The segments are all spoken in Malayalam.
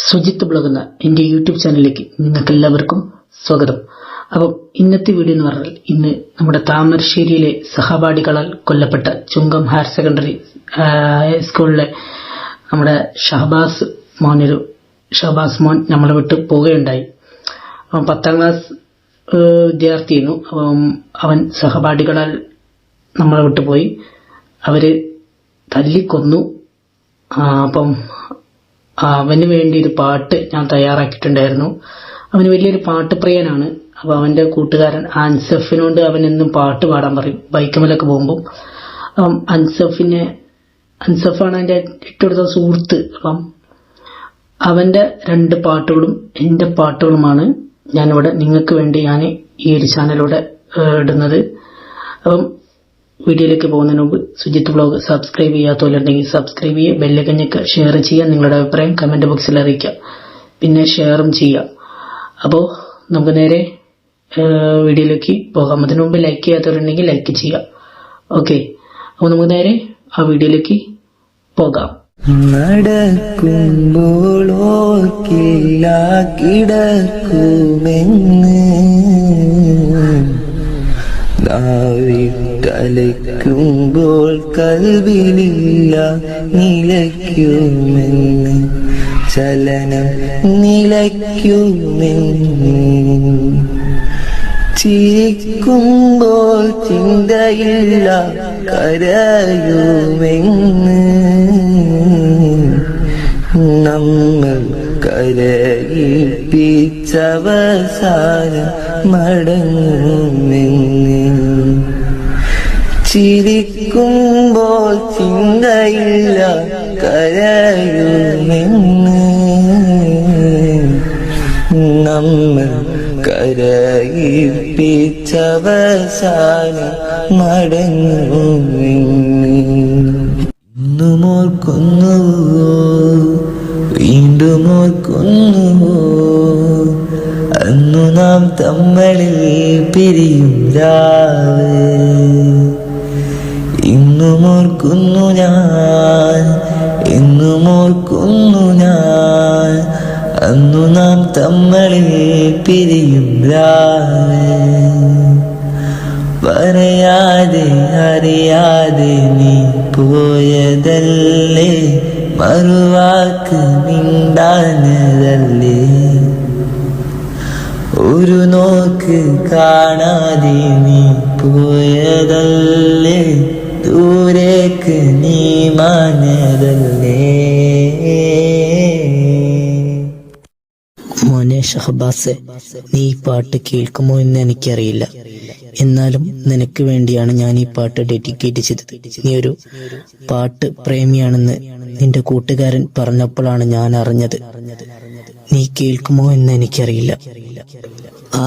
സുജിത്ത് ബ്ലോഗ് എന്ന എൻ്റെ യൂട്യൂബ് ചാനലിലേക്ക് നിങ്ങൾക്ക് എല്ലാവർക്കും സ്വാഗതം. അപ്പം ഇന്നത്തെ വീഡിയോ എന്ന് പറഞ്ഞാൽ ഇന്ന് നമ്മുടെ താമരശ്ശേരിയിലെ സഹപാഠികളാൽ കൊല്ലപ്പെട്ട ചുങ്കം ഹയർ സെക്കൻഡറി സ്കൂളിലെ നമ്മുടെ ഷഹബാസ് മോൻ നമ്മളെ വിട്ട് പോവുകയുണ്ടായി. അപ്പം 10ാം ക്ലാസ് വിദ്യാർത്ഥിയായിരുന്നു. അപ്പം അവൻ സഹപാഠികളാൽ നമ്മളെ വിട്ടുപോയി. അവര് തല്ലിക്കൊന്നു. അപ്പം അവന് വേണ്ടി ഒരു പാട്ട് ഞാൻ തയ്യാറാക്കിയിട്ടുണ്ടായിരുന്നു. അവന് വലിയൊരു പാട്ട് പ്രിയനാണ്. അപ്പൊ അവന്റെ കൂട്ടുകാരൻ അൻസഫിനോട് അവൻ എന്നും പാട്ട് പാടാൻ പറയും ബൈക്കുമലൊക്കെ പോകുമ്പോൾ. അപ്പം അൻസഫാണ് അതിന്റെ ഇട്ടുകൊടുത്ത സുഹൃത്ത്. അപ്പം അവന്റെ 2 പാട്ടുകളും എന്റെ പാട്ടുകളുമാണ് ഞാനിവിടെ നിങ്ങൾക്ക് വേണ്ടി ഞാൻ ഈ ഒരു ചാനലിലൂടെ ഇടുന്നത്. അപ്പം വീഡിയോയിലേക്ക് പോകുന്നതിന് മുമ്പ് സുജിത്ത് ബ്ലോഗ് സബ്സ്ക്രൈബ് ചെയ്യാത്തവരുണ്ടെങ്കിൽ സബ്സ്ക്രൈബ് ചെയ്യുക, ബെല്ലൈക്കൺ ഞെക്കുക, ഷെയർ ചെയ്യുക, നിങ്ങളുടെ അഭിപ്രായം കമന്റ് ബോക്സിൽ അറിയിക്കുക, പിന്നെ ഷെയറും ചെയ്യുക. അപ്പോൾ നമുക്ക് നേരെ വീഡിയോയിലേക്ക് പോകാം. അതിനു മുമ്പ് ലൈക്ക് ചെയ്യാത്തവരുണ്ടെങ്കിൽ ലൈക്ക് ചെയ്യുക. ഓക്കെ, അപ്പോൾ നമുക്ക് നേരെ ആ വീഡിയോയിലേക്ക് പോകാം. നടക്കുമ്പോൾ ഓർക്കില്ല കിടക്കുമെന്ന് നാവിട്ടലയ്ക്കുമ്പോൾ കൽവിലില്ല നിലയ്ക്കുമെന്ന് ചലനം നിലയ്ക്കുമെന്ന് ചിരിക്കുമ്പോൾ ചിന്തയില്ല കരയുമെന്ന് നമ്മൾ കരയിപ്പിച്ചവസാനം മടങ്ങുമെന്ന് ചിരിക്കുമ്പോൾ ചിന്തയില്ല കരയുമെന്ന് നമ്മൾ കരയിപ്പിച്ചവസാനം മടങ്ങുമെന്ന് ഇന്നും ഓർക്കുന്നുവോ വീണ്ടും ഓർക്കുന്നുവോ അന്നു നാം തമ്മിൽ പിരിയും രാവ്. ഇന്നും ഓർക്കുന്നു ഞാൻ, എന്നും ഓർക്കുന്നു ഞാൻ അന്നു നാം തമ്മിൽ പിരിയും രാവ്. പറയാതെ അറിയാതെ നീ പോയതല്ലേ, മറുവാക്ക് മിണ്ടാനതല്ലേ, ഒരു നോക്ക് കാണാതെ നീ പോയതല്ലേ, ദൂരേക്ക് നീ മാഞ്ഞതല്ലേ. മോനെ ഷഹബാസ്, നീ ഈ പാട്ട് കേൾക്കുമോ എന്ന് എനിക്കറിയില്ല. എന്നാലും നിനക്ക് വേണ്ടിയാണ് ഞാൻ ഈ പാട്ട് ഡെഡിക്കേറ്റ് ചെയ്തത്. നീ ഒരു പാട്ട് പ്രേമിയാണെന്ന് നിന്റെ കൂട്ടുകാരൻ പറഞ്ഞപ്പോഴാണ് ഞാൻ അറിഞ്ഞത്. നീ കേൾക്കുമോ എന്ന് എനിക്കറിയില്ല.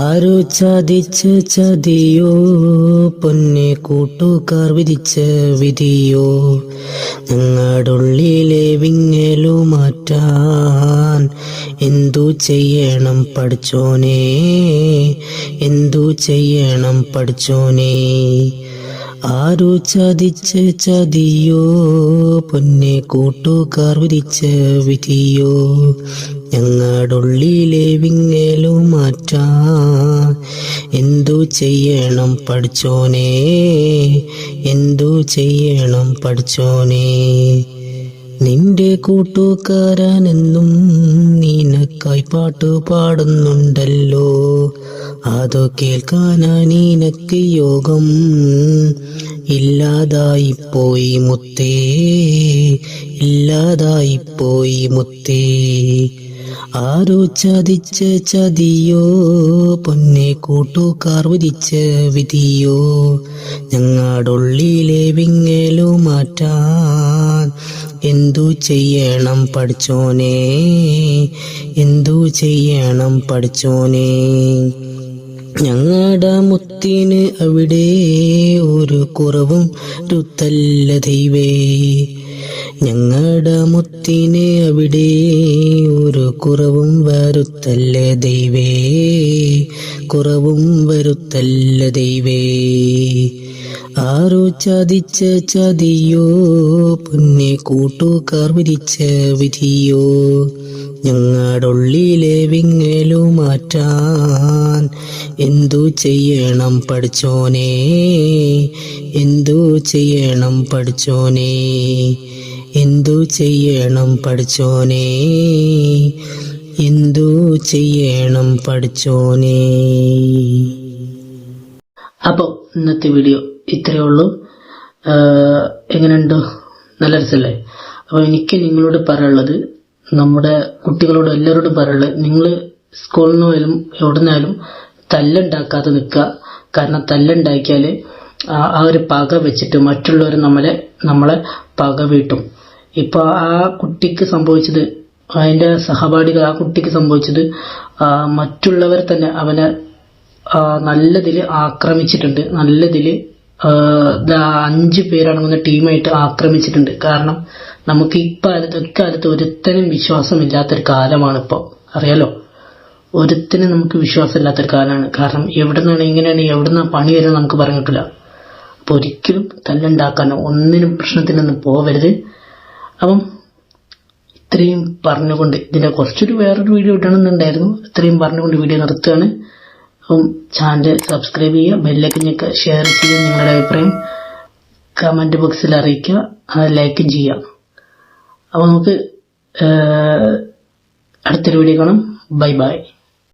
ആരോ ചതിച്ച ചതിയോ, പൊന്നെ കൂട്ടുകാർ വിധിച്ച വിധിയോ, ഞങ്ങളുള്ളിലെ വിങ്ങലു മാറ്റാൻ എന്തു ചെയ്യണം പഠിച്ചോനെ, എന്തു ചെയ്യണം പഠിച്ചോനെ. ആരോ ചതിച്ച ചതിയോ, പൊന്നെ കൂട്ടുകാർ വിധിച്ച വിധിയോ, ഞങ്ങളുള്ളിലെ വിങ്ങലു മാറ്റാൻ എന്തു ചെയ്യണം പഠിച്ചോനെ, എന്തു ചെയ്യണം പഠിച്ചോനെ. നിന്റെ കൂട്ടുകാരനെന്നും നിനക്കായി പാട്ട് പാടുന്നുണ്ടല്ലോ, അതോ കേൾക്കാനാ നിനക്ക് യോഗം ഇല്ലാതായിപ്പോയി മുത്തേ, ഇല്ലാതായിപ്പോയി മുത്തേ. ആരോ ചതിച്ച ചതിയോ, പൊന്നെ കൂട്ടുകാർ വിധിച്ച വിധിയോ, ഞങ്ങളുള്ളിലെ വിങ്ങലു മാറ്റാൻ എന്തു ചെയ്യണം പഠിച്ചോനെ, എന്തു ചെയ്യണം പഠിച്ചോനെ. ഞങ്ങളുടെ മുത്തിന് അവിടെ ഒരു കുറവും രുത്തല്ല ദൈവേ, ഞങ്ങളുടെ മുത്തിന് അവിടെ ഒരു കുറവും വരുത്തല്ല ദൈവേ, കുറവും വരുത്തല്ല ദൈവേ. ആരോ ചതിച്ച ചതിയോ, പൊന്നെ കൂട്ടുകാർ വിരിച്ച വിധിയോ, ഞങ്ങളുള്ളിലെ വിങ്ങലു മാറ്റാൻ എന്തു ചെയ്യണം പഠിച്ചോനെ, എന്തു ചെയ്യണം പഠിച്ചോനെ, എന്തു ചെയ്യണം പഠിച്ചോനെ, എന്തു ചെയ്യണം പഠിച്ചോനെ. അപ്പോൾ ഇന്നത്തെ വീഡിയോ ഇത്രയേ ഉള്ളൂ. എങ്ങനെയുണ്ടോ? നല്ല രസമല്ലേ? അപ്പോൾ എനിക്ക് നിങ്ങളോട് പറയാനുള്ളത്, നമ്മുടെ കുട്ടികളോട് എല്ലാവരോടും പറയാനുള്ളത്, നിങ്ങൾ സ്കൂളിൽ നിന്നായാലും എവിടെ നിന്നായാലും തല്ലുണ്ടാക്കാതെ നിൽക്കുക. കാരണം തല്ലുണ്ടാക്കിയാൽ ആ ഒരു പക വെച്ചിട്ട് മറ്റുള്ളവർ നമ്മളെ പക വീട്ടും. ഇപ്പോൾ ആ കുട്ടിക്ക് സംഭവിച്ചത്, അതിൻ്റെ സഹപാഠികൾ ആ കുട്ടിക്ക് സംഭവിച്ചത്, മറ്റുള്ളവർ തന്നെ അവനെ നല്ലതിൽ ആക്രമിച്ചിട്ടുണ്ട്. നല്ലതിൽ 5 പേരടങ്ങുന്ന ടീമായിട്ട് ആക്രമിച്ചിട്ടുണ്ട്. കാരണം നമുക്ക് ഇക്കാലത്ത് ഒരുത്തനും വിശ്വാസമില്ലാത്തൊരു കാലമാണ് ഇപ്പോൾ. അറിയാലോ, ഒരുത്തനും നമുക്ക് വിശ്വാസമില്ലാത്തൊരു കാലമാണ്. കാരണം എവിടുന്നാണ് എങ്ങനെയാണ് എവിടുന്നാണ് പണി വരുന്നത് നമുക്ക് പറയാൻ കിട്ടില്ല. അപ്പോൾ ഒരിക്കലും തല്ലുണ്ടാക്കാനോ ഒന്നിനും പ്രശ്നത്തിനൊന്നും പോവരുത്. അപ്പം ഇത്രയും പറഞ്ഞുകൊണ്ട്, ഇതിന്റെ കുറച്ചൊരു വേറൊരു വീഡിയോ ഇടണമെന്നുണ്ടായിരുന്നു, ഇത്രയും പറഞ്ഞുകൊണ്ട് വീഡിയോ നിർത്തുകയാണ്. അപ്പം ചാനൽ സബ്സ്ക്രൈബ് ചെയ്യുക, ബെല്ലൈക്കൻ ഞെക്കുക, ഷെയർ ചെയ്യുക, നിങ്ങളുടെ അഭിപ്രായം കമന്റ് ബോക്സിൽ അറിയിക്കുക, ലൈക്കും ചെയ്യുക. അപ്പോൾ നമുക്ക് അടുത്തൊരു വീഡിയോ കാണാം. Bye bye.